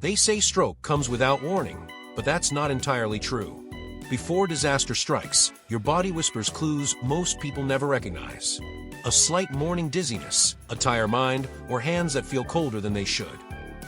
They say stroke comes without warning, but that's not entirely true. Before disaster strikes, your body whispers clues most people never recognize. A slight morning dizziness, a tired mind, or hands that feel colder than they should.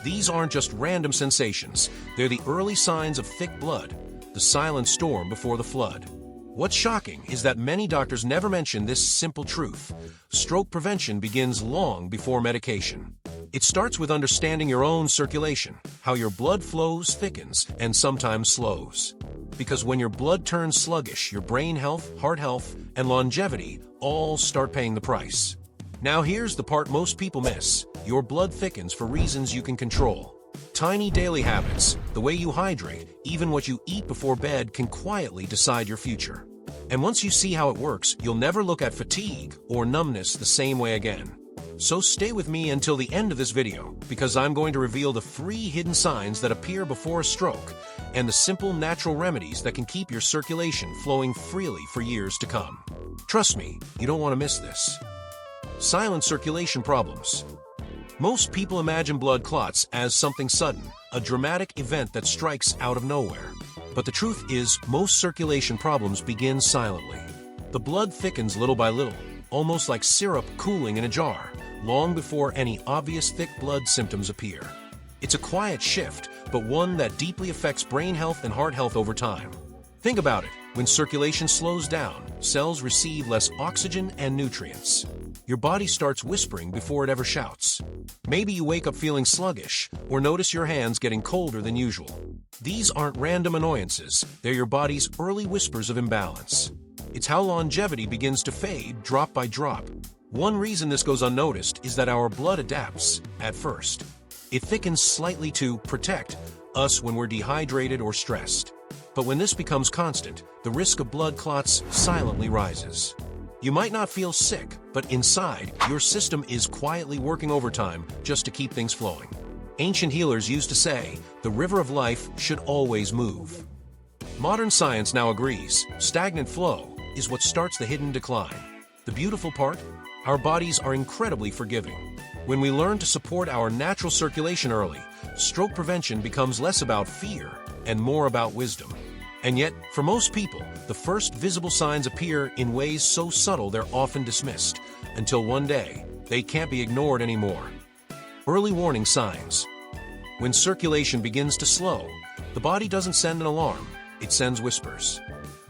These aren't just random sensations, they're the early signs of thick blood, the silent storm before the flood. What's shocking is that many doctors never mention this simple truth. Stroke prevention begins long before medication. It starts with understanding your own circulation, how your blood flows, thickens, and sometimes slows. Because when your blood turns sluggish, your brain health, heart health, and longevity all start paying the price. Now here's the part most people miss. Your blood thickens for reasons you can control. Tiny daily habits, the way you hydrate, even what you eat before bed can quietly decide your future. And once you see how it works, you'll never look at fatigue or numbness the same way again. So stay with me until the end of this video, because I'm going to reveal the 3 hidden signs that appear before a stroke, and the simple natural remedies that can keep your circulation flowing freely for years to come. Trust me, you don't want to miss this. Silent circulation problems. Most people imagine blood clots as something sudden, a dramatic event that strikes out of nowhere. But the truth is, most circulation problems begin silently. The blood thickens little by little, almost like syrup cooling in a jar, long before any obvious thick blood symptoms appear. It's a quiet shift, but one that deeply affects brain health and heart health over time. Think about it. When circulation slows down, cells receive less oxygen and nutrients. Your body starts whispering before it ever shouts. Maybe you wake up feeling sluggish, or notice your hands getting colder than usual. These aren't random annoyances, they're your body's early whispers of imbalance. It's how longevity begins to fade drop by drop. One reason this goes unnoticed is that our blood adapts, at first. It thickens slightly to protect us when we're dehydrated or stressed. But when this becomes constant, the risk of blood clots silently rises. You might not feel sick, but inside, your system is quietly working overtime just to keep things flowing. Ancient healers used to say, the river of life should always move. Modern science now agrees, stagnant flow is what starts the hidden decline. The beautiful part? Our bodies are incredibly forgiving. When we learn to support our natural circulation early, stroke prevention becomes less about fear and more about wisdom. And yet, for most people, the first visible signs appear in ways so subtle they're often dismissed, until one day, they can't be ignored anymore. Early warning signs. When circulation begins to slow, the body doesn't send an alarm, it sends whispers.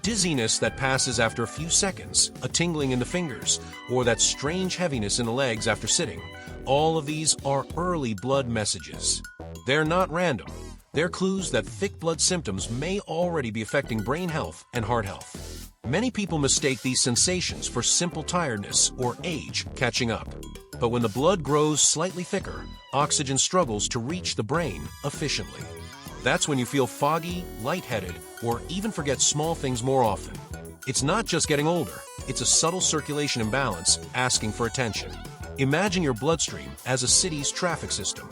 Dizziness that passes after a few seconds, a tingling in the fingers, or that strange heaviness in the legs after sitting, all of these are early blood messages. They're not random. They're clues that thick blood symptoms may already be affecting brain health and heart health. Many people mistake these sensations for simple tiredness or age catching up. But when the blood grows slightly thicker, oxygen struggles to reach the brain efficiently. That's when you feel foggy, lightheaded, or even forget small things more often. It's not just getting older, it's a subtle circulation imbalance asking for attention. Imagine your bloodstream as a city's traffic system.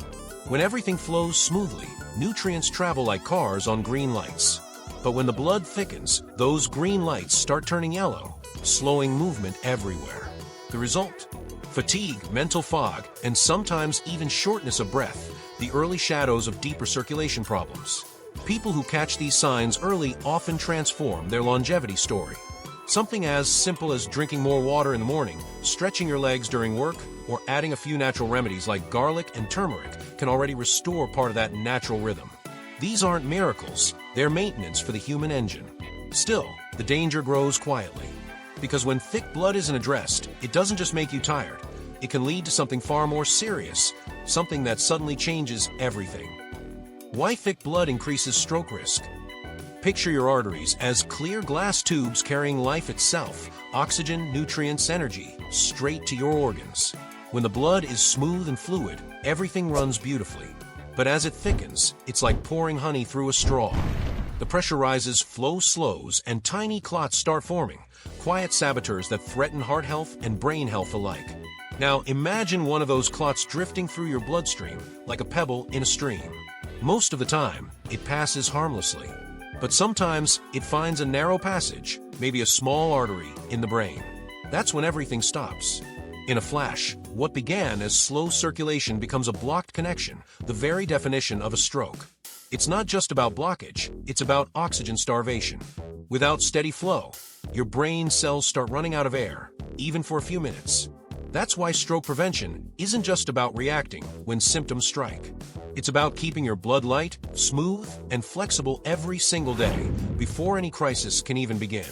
When everything flows smoothly, nutrients travel like cars on green lights. But when the blood thickens, those green lights start turning yellow, slowing movement everywhere. The result? Fatigue, mental fog, and sometimes even shortness of breath, the early shadows of deeper circulation problems. People who catch these signs early often transform their longevity story. Something as simple as drinking more water in the morning, stretching your legs during work, or adding a few natural remedies like garlic and turmeric can already restore part of that natural rhythm. These aren't miracles, they're maintenance for the human engine. Still, the danger grows quietly. Because when thick blood isn't addressed, it doesn't just make you tired. It can lead to something far more serious, something that suddenly changes everything. Why thick blood increases stroke risk? Picture your arteries as clear glass tubes carrying life itself, oxygen, nutrients, energy, straight to your organs. When the blood is smooth and fluid, everything runs beautifully. But as it thickens, it's like pouring honey through a straw. The pressure rises, flow slows, and tiny clots start forming, quiet saboteurs that threaten heart health and brain health alike. Now imagine one of those clots drifting through your bloodstream like a pebble in a stream. Most of the time, it passes harmlessly. But sometimes it finds a narrow passage, maybe a small artery, in the brain. That's when everything stops. In a flash, what began as slow circulation becomes a blocked connection, the very definition of a stroke. It's not just about blockage, it's about oxygen starvation. Without steady flow, your brain cells start running out of air, even for a few minutes. That's why stroke prevention isn't just about reacting when symptoms strike. It's about keeping your blood light, smooth, and flexible every single day before any crisis can even begin.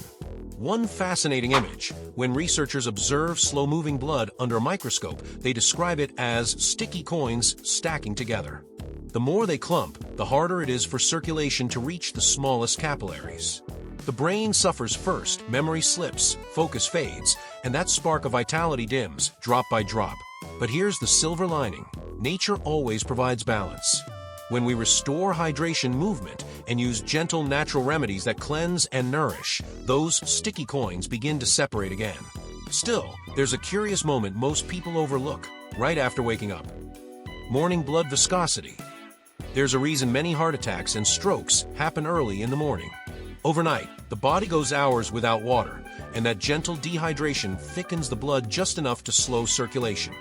One fascinating image: when researchers observe slow-moving blood under a microscope, they describe it as sticky coins stacking together. The more they clump, the harder it is for circulation to reach the smallest capillaries. The brain suffers first, memory slips, focus fades, and that spark of vitality dims, drop by drop. But here's the silver lining: nature always provides balance. When we restore hydration, movement, and use gentle natural remedies that cleanse and nourish, those sticky coins begin to separate again. Still, there's a curious moment most people overlook right after waking up: morning blood viscosity. There's a reason many heart attacks and strokes happen early in the morning. Overnight, the body goes hours without water, and that gentle dehydration thickens the blood just enough to slow circulation.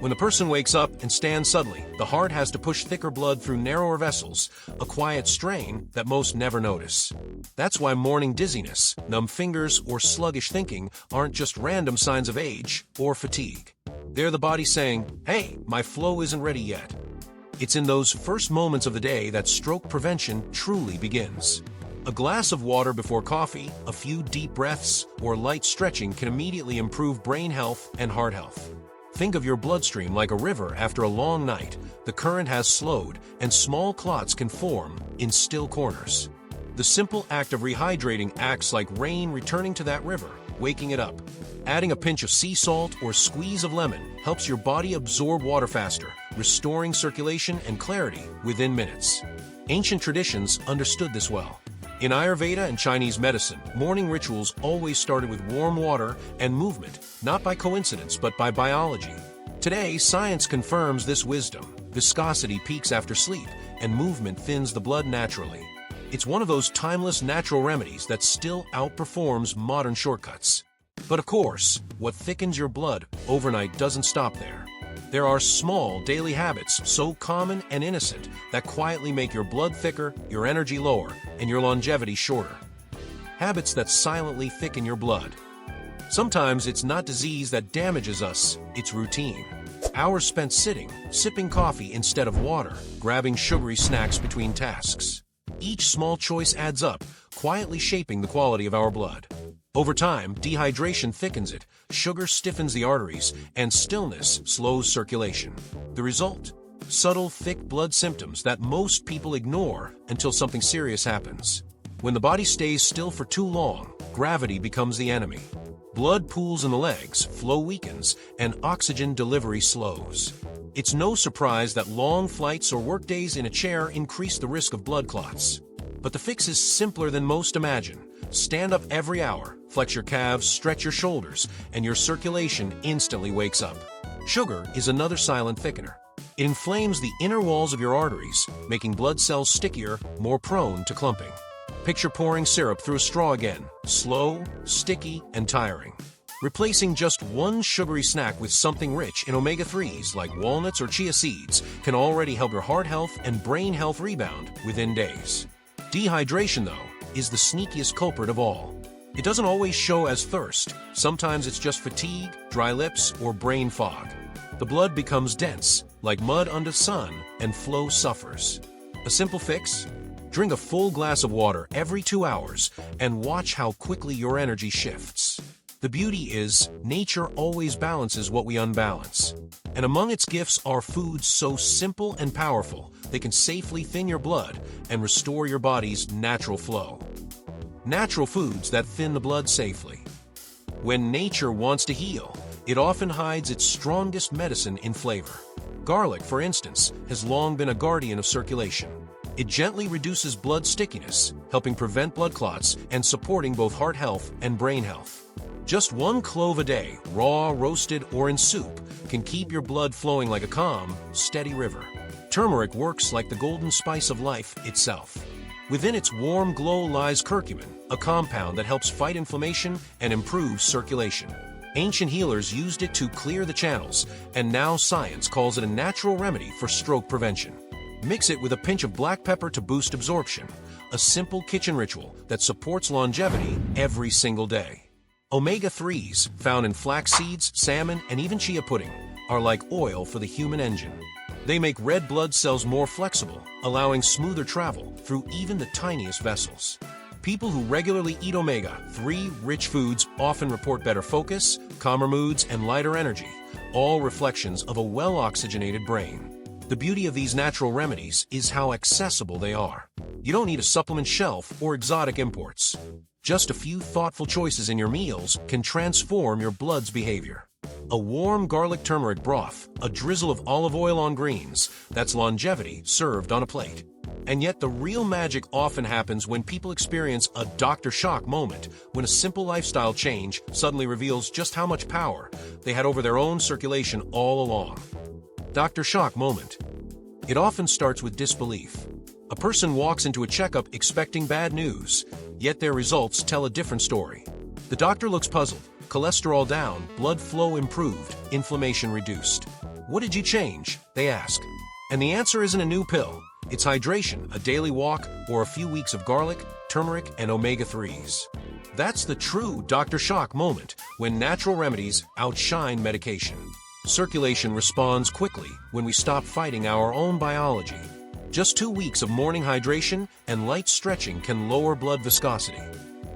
When the person wakes up and stands suddenly, the heart has to push thicker blood through narrower vessels, a quiet strain that most never notice. That's why morning dizziness, numb fingers, or sluggish thinking aren't just random signs of age or fatigue. They're the body saying, "Hey, my flow isn't ready yet." It's in those first moments of the day that stroke prevention truly begins. A glass of water before coffee, a few deep breaths, or light stretching can immediately improve brain health and heart health. Think of your bloodstream like a river after a long night. The current has slowed, and small clots can form in still corners. The simple act of rehydrating acts like rain returning to that river, waking it up. Adding a pinch of sea salt or squeeze of lemon helps your body absorb water faster, restoring circulation and clarity within minutes. Ancient traditions understood this well. In Ayurveda and Chinese medicine, morning rituals always started with warm water and movement, not by coincidence but by biology. Today, science confirms this wisdom. Viscosity peaks after sleep, and movement thins the blood naturally. It's one of those timeless natural remedies that still outperforms modern shortcuts. But of course, what thickens your blood overnight doesn't stop there. There are small daily habits so common and innocent that quietly make your blood thicker, your energy lower, and your longevity shorter. Habits that silently thicken your blood. Sometimes it's not disease that damages us, it's routine. Hours spent sitting, sipping coffee instead of water, grabbing sugary snacks between tasks. Each small choice adds up, quietly shaping the quality of our blood. Over time, dehydration thickens it, sugar stiffens the arteries, and stillness slows circulation. The result? Subtle, thick blood symptoms that most people ignore until something serious happens. When the body stays still for too long, gravity becomes the enemy. Blood pools in the legs, flow weakens, and oxygen delivery slows. It's no surprise that long flights or workdays in a chair increase the risk of blood clots. But the fix is simpler than most imagine. Stand up every hour, flex your calves, stretch your shoulders, and your circulation instantly wakes up. Sugar is another silent thickener. It inflames the inner walls of your arteries, making blood cells stickier, more prone to clumping. Picture pouring syrup through a straw again, slow, sticky, and tiring. Replacing just one sugary snack with something rich in omega-3s like walnuts or chia seeds can already help your heart health and brain health rebound within days. Dehydration, though, is the sneakiest culprit of all. It doesn't always show as thirst. Sometimes it's just fatigue, dry lips, or brain fog. The blood becomes dense, like mud under the sun, and flow suffers. A simple fix? Drink a full glass of water every 2 hours and watch how quickly your energy shifts. The beauty is, nature always balances what we unbalance. And among its gifts are foods so simple and powerful, they can safely thin your blood and restore your body's natural flow. Natural foods that thin the blood safely. When nature wants to heal, it often hides its strongest medicine in flavor. Garlic, for instance, has long been a guardian of circulation. It gently reduces blood stickiness, helping prevent blood clots and supporting both heart health and brain health. Just 1 clove a day, raw, roasted, or in soup, can keep your blood flowing like a calm, steady river. Turmeric works like the golden spice of life itself. Within its warm glow lies curcumin, a compound that helps fight inflammation and improves circulation. Ancient healers used it to clear the channels, and now science calls it a natural remedy for stroke prevention. Mix it with a pinch of black pepper to boost absorption, a simple kitchen ritual that supports longevity every single day. Omega-3s, found in flax seeds, salmon, and even chia pudding, are like oil for the human engine. They make red blood cells more flexible, allowing smoother travel through even the tiniest vessels. People who regularly eat omega-3 rich foods often report better focus, calmer moods, and lighter energy, all reflections of a well-oxygenated brain. The beauty of these natural remedies is how accessible they are. You don't need a supplement shelf or exotic imports. Just a few thoughtful choices in your meals can transform your blood's behavior. A warm garlic turmeric broth, a drizzle of olive oil on greens, that's longevity served on a plate. And yet the real magic often happens when people experience a Dr. Shock moment, when a simple lifestyle change suddenly reveals just how much power they had over their own circulation all along. Dr. Shock moment. It often starts with disbelief. A person walks into a checkup expecting bad news, yet their results tell a different story. The doctor looks puzzled. Cholesterol down, blood flow improved, inflammation reduced. What did you change? They ask. And the answer isn't a new pill. It's hydration, a daily walk, or a few weeks of garlic, turmeric, and omega-3s. That's the true Dr. Shock moment, when natural remedies outshine medication. Circulation responds quickly when we stop fighting our own biology. Just 2 weeks of morning hydration and light stretching can lower blood viscosity.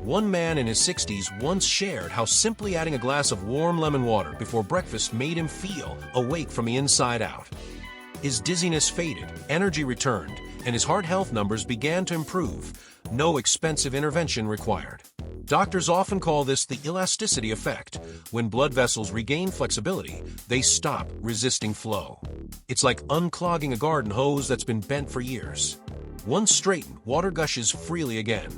One man in his 60s once shared how simply adding a glass of warm lemon water before breakfast made him feel awake from the inside out. His dizziness faded, energy returned, and his heart health numbers began to improve. No expensive intervention required. Doctors often call this the elasticity effect. When blood vessels regain flexibility, they stop resisting flow. It's like unclogging a garden hose that's been bent for years. Once straightened, water gushes freely again.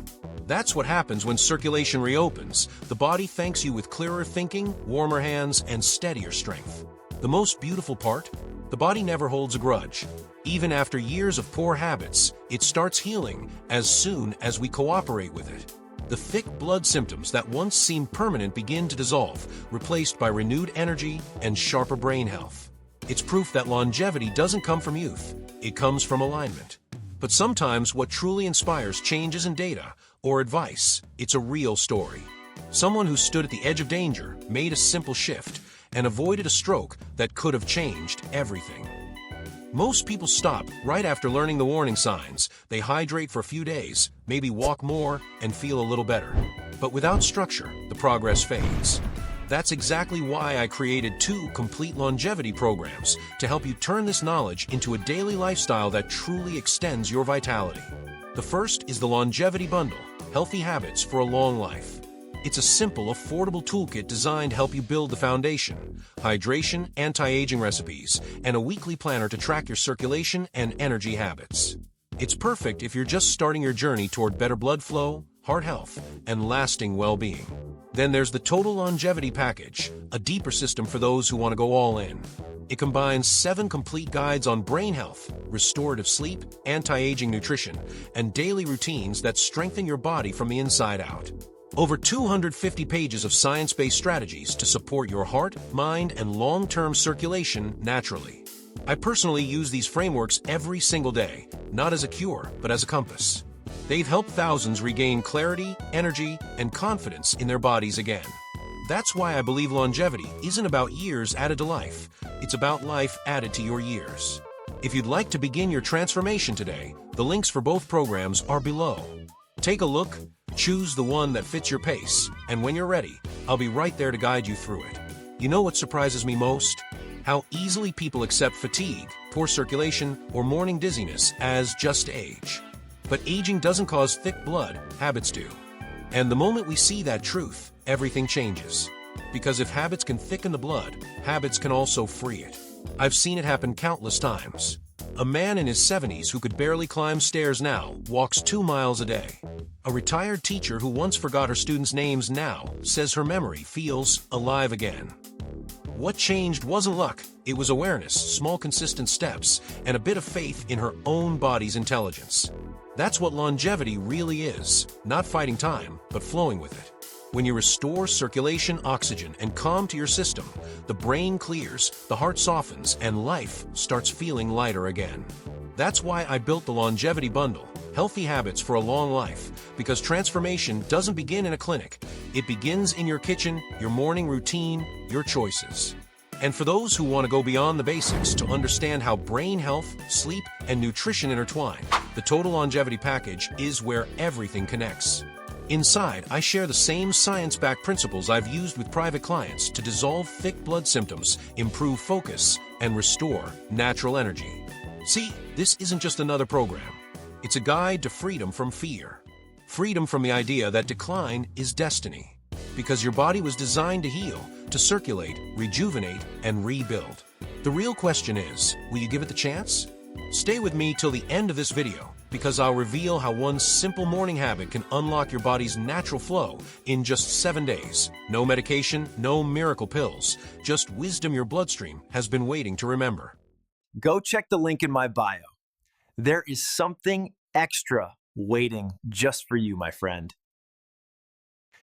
That's what happens when circulation reopens. The body thanks you with clearer thinking, warmer hands, and steadier strength. The most beautiful part? The body never holds a grudge. Even after years of poor habits, it starts healing as soon as we cooperate with it. The thick blood symptoms that once seemed permanent begin to dissolve, replaced by renewed energy and sharper brain health. It's proof that longevity doesn't come from youth, it comes from alignment. But sometimes what truly inspires change isn't data or advice, it's a real story. Someone who stood at the edge of danger, made a simple shift, and avoided a stroke that could have changed everything. Most people stop right after learning the warning signs. They hydrate for a few days, maybe walk more, and feel a little better. But without structure, the progress fades. That's exactly why I created 2 complete longevity programs to help you turn this knowledge into a daily lifestyle that truly extends your vitality. The first is the Longevity Bundle, Healthy Habits for a Long Life. It's a simple, affordable toolkit designed to help you build the foundation: hydration, anti-aging recipes, and a weekly planner to track your circulation and energy habits. It's perfect if you're just starting your journey toward better blood flow, heart health, and lasting well-being. Then there's the Total Longevity Package, a deeper system for those who want to go all in. It combines 7 complete guides on brain health, restorative sleep, anti-aging nutrition, and daily routines that strengthen your body from the inside out. Over 250 pages of science-based strategies to support your heart, mind, and long-term circulation naturally. I personally use these frameworks every single day, not as a cure, but as a compass. They've helped thousands regain clarity, energy, and confidence in their bodies again. That's why I believe longevity isn't about years added to life. It's about life added to your years. If you'd like to begin your transformation today, the links for both programs are below. Take a look, choose the one that fits your pace, and when you're ready, I'll be right there to guide you through it. You know what surprises me most? How easily people accept fatigue, poor circulation, or morning dizziness as just age. But aging doesn't cause thick blood, habits do. And the moment we see that truth, everything changes. Because if habits can thicken the blood, habits can also free it. I've seen it happen countless times. A man in his 70s who could barely climb stairs now walks 2 miles a day. A retired teacher who once forgot her students' names now says her memory feels alive again. What changed wasn't luck, it was awareness, small consistent steps, and a bit of faith in her own body's intelligence. That's what longevity really is, not fighting time, but flowing with it. When you restore circulation, oxygen, and calm to your system, the brain clears, the heart softens, and life starts feeling lighter again. That's why I built the Longevity Bundle, Healthy Habits for a Long Life, because transformation doesn't begin in a clinic. It begins in your kitchen, your morning routine, your choices. And for those who want to go beyond the basics to understand how brain health, sleep, and nutrition intertwine, the Total Longevity Package is where everything connects. Inside, I share the same science-backed principles I've used with private clients to dissolve thick blood symptoms, improve focus, and restore natural energy. See, this isn't just another program. It's a guide to freedom from fear. Freedom from the idea that decline is destiny. Because your body was designed to heal, to circulate, rejuvenate, and rebuild. The real question is, will you give it the chance? Stay with me till the end of this video, because I'll reveal how one simple morning habit can unlock your body's natural flow in just 7 days. No medication, no miracle pills, just wisdom your bloodstream has been waiting to remember. Go check the link in my bio. There is something extra waiting just for you, my friend.